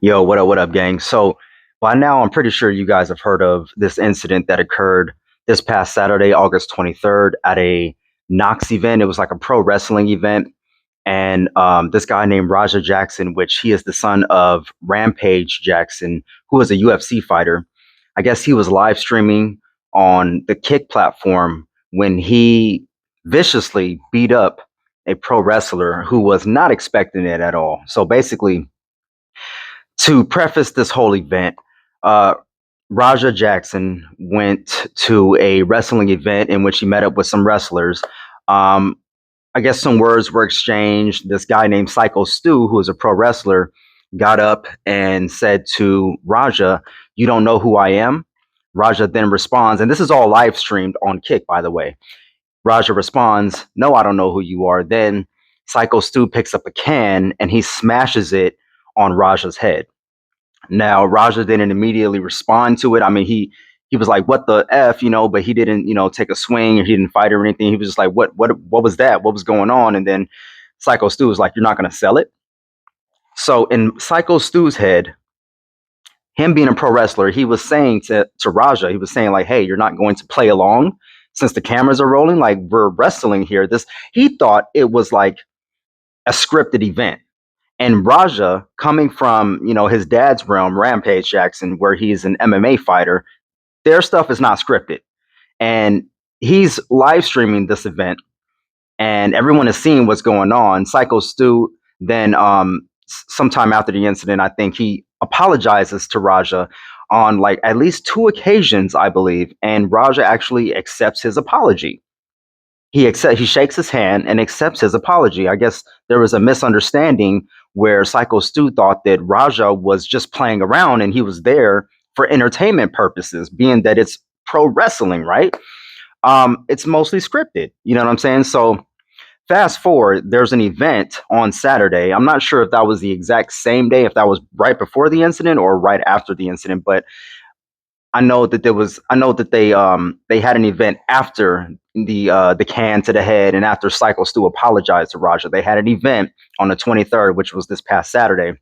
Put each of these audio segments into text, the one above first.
Yo, what up, gang? So by now, I'm pretty sure you guys have heard of this incident that occurred this past Saturday, August 23rd, at a Knox event. It was like a pro wrestling event. And this guy named Raja Jackson, which he is the son of Rampage Jackson, who is a UFC fighter. I guess he was live streaming on the Kick platform when he viciously beat up a pro wrestler who was not expecting it at all. So basically, to preface this whole event, uh, Raja Jackson went to a wrestling event in which he met up with some wrestlers. Um, I guess some words were exchanged. This guy named Syko Stu, who is a pro wrestler, got up and said to Raja, "You don't know who I am?" Raja then responds, and this is all live streamed on Kick, by the way. Raja responds, "No, I don't know who you are." Then Syko Stu picks up a can and he smashes it on Raja's head. Now, Raja didn't immediately respond to it. I mean, he was like, "What the f," but he didn't, take a swing or he didn't fight or anything. He was just like, what was that? What was going on?" And then Psycho Stu was like, "You're not going to sell it." So in Psycho Stu's head, him being a pro wrestler, he was saying to Raja, he was saying like, "Hey, you're not going to play along since the cameras are rolling. Like we're wrestling here." This He thought it was like a scripted event. And Raja, coming from his dad's realm, Rampage Jackson, where he's an MMA fighter, their stuff is not scripted. And he's live streaming this event, and everyone is seeing what's going on. Psycho Stu then, sometime after the incident, I think he apologizes to Raja on like at least two occasions, I believe, and Raja actually accepts his apology. He shakes his hand and accepts his apology. I guess there was a misunderstanding where Psycho Stu thought that Raja was just playing around and he was there for entertainment purposes, being that it's pro wrestling, right? It's mostly scripted. You know what I'm saying? So fast forward, there's an event on Saturday. I'm not sure if that was the exact same day, if that was right before the incident or right after the incident, but I know that they had an event after the can to the head and after Cycle Stu apologized to Raja. They had an event on the 23rd, which was this past Saturday,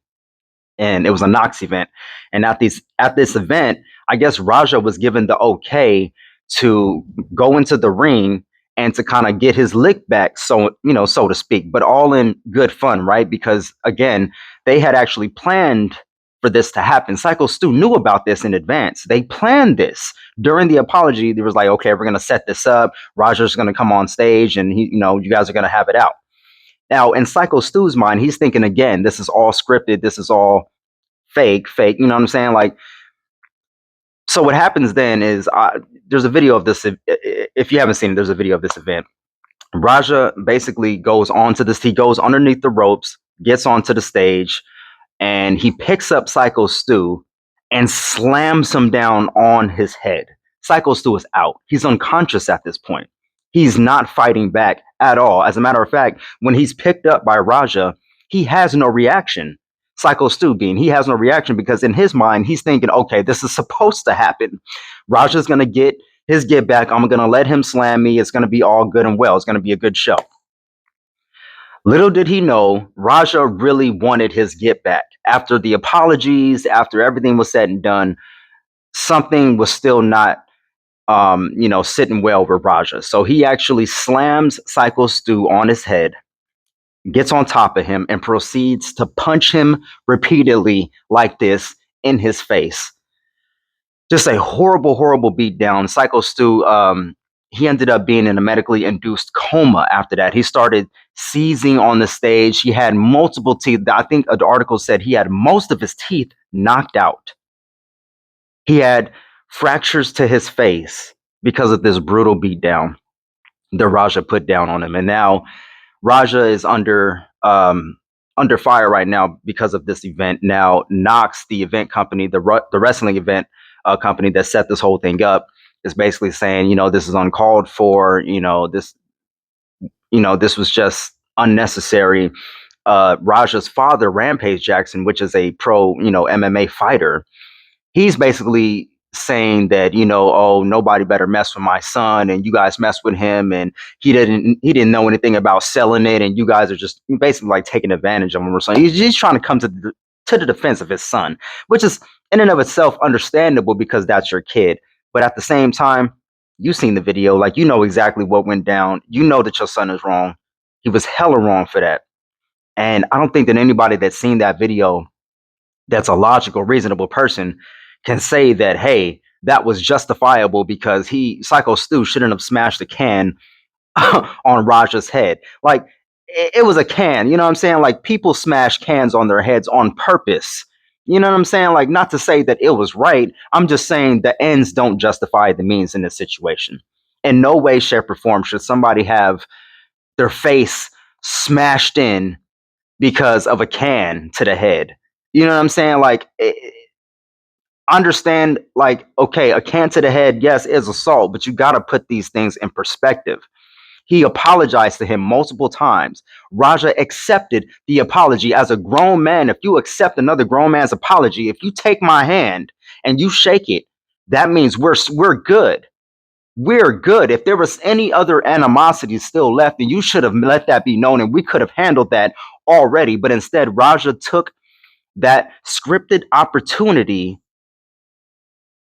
and it was a Knox event. And at this event, I guess Raja was given the okay to go into the ring and to kind of get his lick back, so to speak, but all in good fun, right? Because again, they had actually planned for this to happen. Psycho Stu knew about this in advance. They planned this during the apology. There was like, okay, we're gonna set this up. Roger's gonna come on stage, and you guys are gonna have it out. Now, in Psycho Stu's mind, he's thinking again, this is all scripted. This is all fake. You know what I'm saying? Like, so what happens then is there's a video of this. If you haven't seen it, there's a video of this event. Raja basically goes onto this. He goes underneath the ropes, gets onto the stage, and he picks up Psycho Stu and slams him down on his head. Psycho Stu is out. He's unconscious at this point. He's not fighting back at all. As a matter of fact, when he's picked up by Raja, he has no reaction. Psycho Stu being, he has no reaction because in his mind, he's thinking, okay, this is supposed to happen. Raja's going to get his get back. I'm going to let him slam me. It's going to be all good and well. It's going to be a good show. Little did he know, Raja really wanted his get back. After the apologies, after everything was said and done, something was still not, sitting well with Raja. So he actually slams Psycho Stu on his head, gets on top of him, and proceeds to punch him repeatedly like this in his face. Just a horrible, horrible beatdown. Psycho Stu, he ended up being in a medically induced coma after that. He started seizing on the stage. He had multiple teeth. I think the article said he had most of his teeth knocked out. He had fractures to his face because of this brutal beatdown that Raja put down on him. And now Raja is under fire right now because of this event. Now, Knox, the event company, the wrestling event company that set this whole thing up, is basically saying, this is uncalled for. This was just unnecessary. Raja's father, Rampage Jackson, which is a pro, MMA fighter, he's basically saying that, oh, nobody better mess with my son, and you guys mess with him, and he didn't know anything about selling it, and you guys are just basically like taking advantage of him or something. He's trying to come to the defense of his son, which is in and of itself understandable because that's your kid. But at the same time, you seen the video, like you know exactly what went down. You know that your son is wrong. He was hella wrong for that. And I don't think that anybody that's seen that video that's a logical, reasonable person can say that, hey, that was justifiable because Syko Stu shouldn't have smashed the can on Raja's head. Like, it was a can, you know what I'm saying? Like, people smash cans on their heads on purpose. You know what I'm saying? Like, not to say that it was right. I'm just saying the ends don't justify the means in this situation. In no way, shape, or form should somebody have their face smashed in because of a can to the head. You know what I'm saying? Like, understand, like, okay, a can to the head, yes, is assault, but you got to put these things in perspective. He apologized to him multiple times. Raja accepted the apology as a grown man. If you accept another grown man's apology, if you take my hand and you shake it, that means we're good. We're good. If there was any other animosity still left, then you should have let that be known, and we could have handled that already. But instead, Raja took that scripted opportunity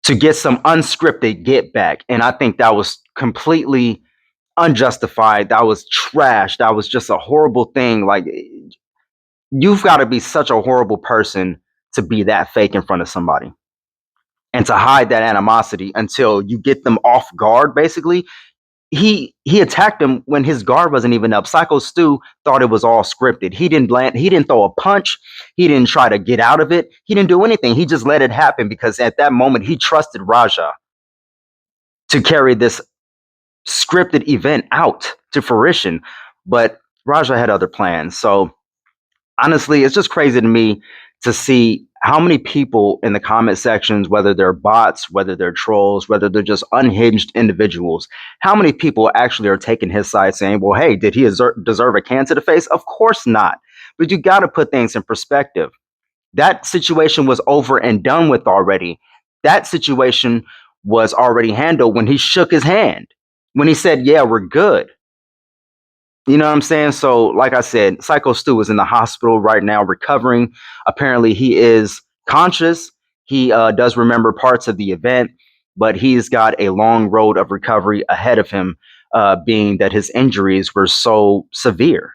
to get some unscripted get back. And I think that was completely unjustified. That was trash. That was just a horrible thing. Like, you've got to be such a horrible person to be that fake in front of somebody and to hide that animosity until you get them off guard, basically. He attacked him when his guard wasn't even up. Syko Stu thought it was all scripted. He didn't land, he didn't throw a punch, he didn't try to get out of it, he didn't do anything. He just let it happen because at that moment he trusted Raja to carry this scripted event out to fruition. But Raja had other plans. So honestly, it's just crazy to me to see how many people in the comment sections, whether they're bots, whether they're trolls, whether they're just unhinged individuals, how many people actually are taking his side saying, well, hey, did he deserve a can to the face? Of course not. But you got to put things in perspective. That situation was over and done with already. That situation was already handled when he shook his hand, when he said, yeah, we're good. You know what I'm saying? So, like I said, Syko Stu is in the hospital right now recovering. Apparently, he is conscious. He does remember parts of the event, but he's got a long road of recovery ahead of him, being that his injuries were so severe.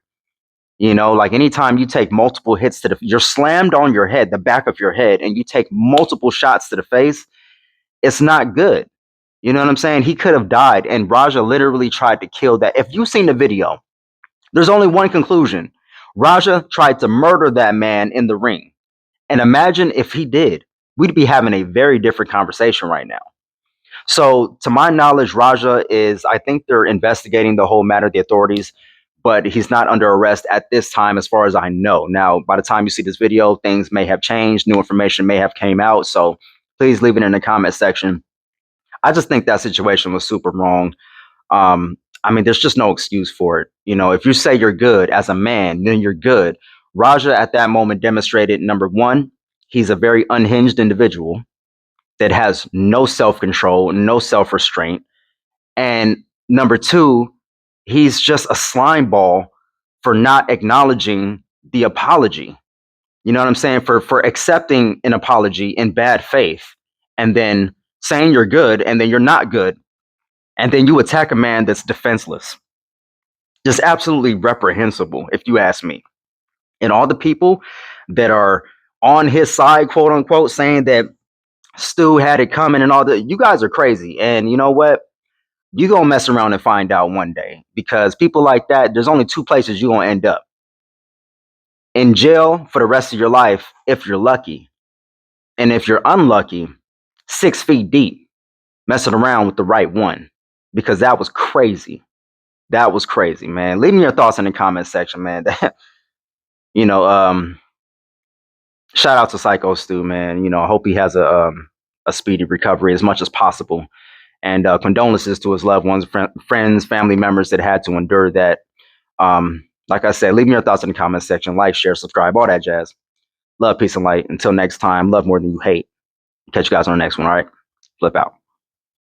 You know, like anytime you take multiple hits to you're slammed on your head, the back of your head, and you take multiple shots to the face, it's not good. You know what I'm saying? He could have died, and Raja literally tried to kill that. If you've seen the video, there's only one conclusion. Raja tried to murder that man in the ring. And imagine if he did, we'd be having a very different conversation right now. So, to my knowledge, Raja is, I think they're investigating the whole matter, the authorities, but he's not under arrest at this time, as far as I know. Now, by the time you see this video, things may have changed, new information may have came out. So, please leave it in the comment section. I just think that situation was super wrong. I mean, there's just no excuse for it. You know, if you say you're good as a man, then you're good. Raja at that moment demonstrated, number one, he's a very unhinged individual that has no self-control, no self-restraint. And number two, he's just a slime ball for not acknowledging the apology. You know what I'm saying? For accepting an apology in bad faith and then saying you're good and then you're not good. And then you attack a man that's defenseless. Just absolutely reprehensible, if you ask me. And all the people that are on his side, quote unquote, saying that Stu had it coming and all that, you guys are crazy. And you know what? You're going to mess around and find out one day, because people like that, there's only two places you're going to end up: in jail for the rest of your life, if you're lucky. And if you're unlucky, 6 feet deep, messing around with the right one, because that was crazy. That was crazy, man. Leave me your thoughts in the comment section, man. That, you know, shout out to Syko Stu, man. You know, I hope he has a speedy recovery as much as possible. And condolences to his loved ones, friends, family members that had to endure that. Like I said, leave me your thoughts in the comment section. Like, share, subscribe, all that jazz. Love, peace, and light. Until next time, love more than you hate. Catch you guys on the next one, all right? Flip out.